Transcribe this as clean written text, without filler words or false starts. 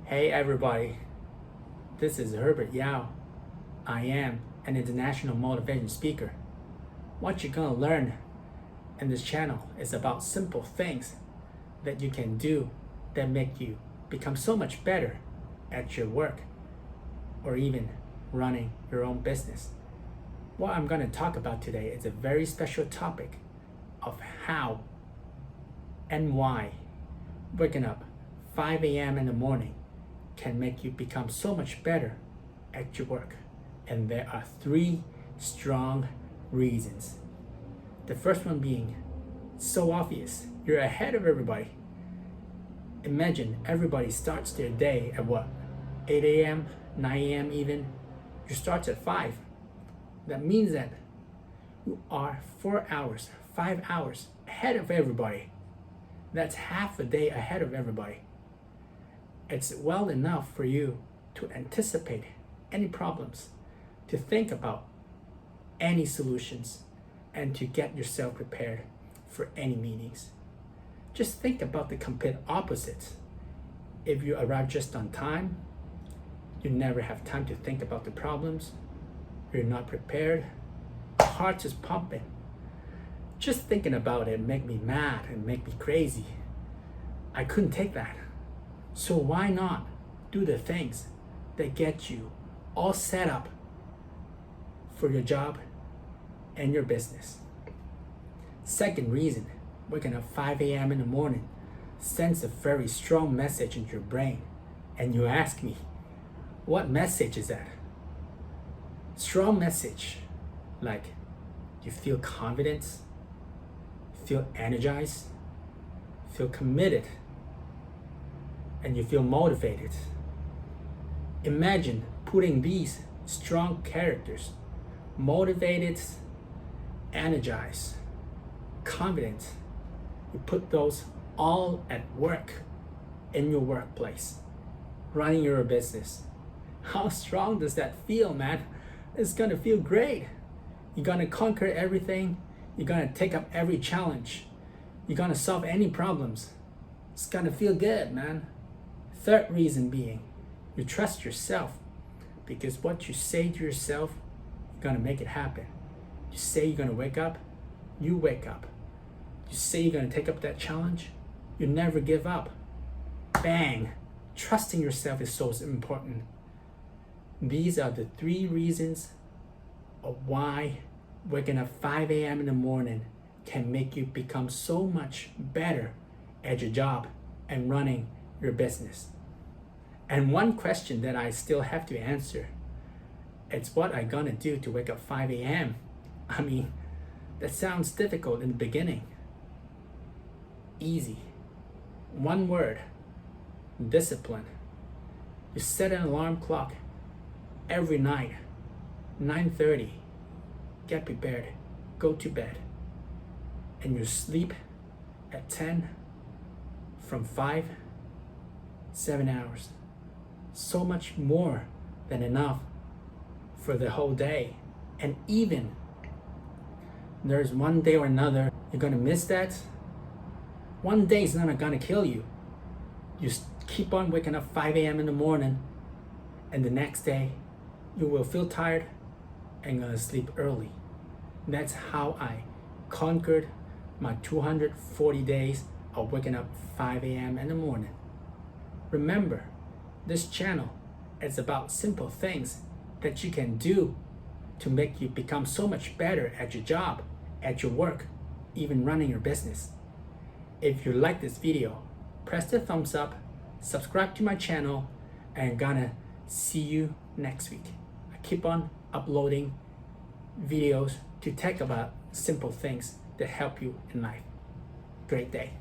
Hey everybody, this is Herbert Yau. I am an international motivation speaker. What you're gonna learn in this channel is about simple things that you can do that make you become so much better at your work or even running your own business. What I'm gonna talk about today is a very special topic of how and why waking up 5 a.m. in the morning can make you become so much better at your work. And there are 3 strong reasons. The first one being so obvious, you're ahead of everybody. Imagine everybody starts their day at what? 8 a.m., 9 a.m. even. You start at 5. That means that you are 4 hours, 5 hours ahead of everybody. That's half a day ahead of everybody. It's well enough for you to anticipate any problems, to think about any solutions, and to get yourself prepared for any meetings. Just think about the complete opposite. If you arrive just on time, you never have time to think about the problems, you're not prepared, your heart is pumping. Just thinking about it make me mad and make me crazy. I couldn't take that. So why not do the things that get you all set up for your job and your business? Second reason, waking up 5 a.m. in the morning sends a very strong message into your brain. And you ask me, what message is that? Strong message, like you feel confidence, feel energized, feel committed, and you feel motivated. Imagine putting these strong characters, motivated, energized, confident, you put those all at work in your workplace, running your business. How strong does that feel, man? It's gonna feel great. You're gonna conquer everything. You're gonna take up every challenge. You're gonna solve any problems. It's gonna feel good, man. Third reason being, you trust yourself, because what you say to yourself, you're gonna make it happen. You say you're gonna wake up, you wake up. You say you're gonna take up that challenge, you never give up. Bang! Trusting yourself is so important. These are the 3 reasons of why waking up 5 a.m. in the morning can make you become so much better at your job and running your business. And one question that I still have to answer, it's what I'm gonna do to wake up 5 a.m. I mean, that sounds difficult in the beginning. Easy. One word, discipline. You set an alarm clock every night, 9:30, get prepared, go to bed, and you sleep at 10 from 5, 7 hours. So much more than enough for the whole day. And even there's one day or another you're gonna miss that, one day is not gonna kill you. You keep on waking up 5 a.m. in the morning, and the next day you will feel tired and gonna sleep early. That's how I conquered my 240 days of waking up 5 a.m. in the morning. Remember, this channel is about simple things that you can do to make you become so much better at your job, at your work, even running your business. If you like this video, press the thumbs up, subscribe to my channel, and I'm gonna see you next week. I keep on uploading videos to talk about simple things that help you in life. Great day.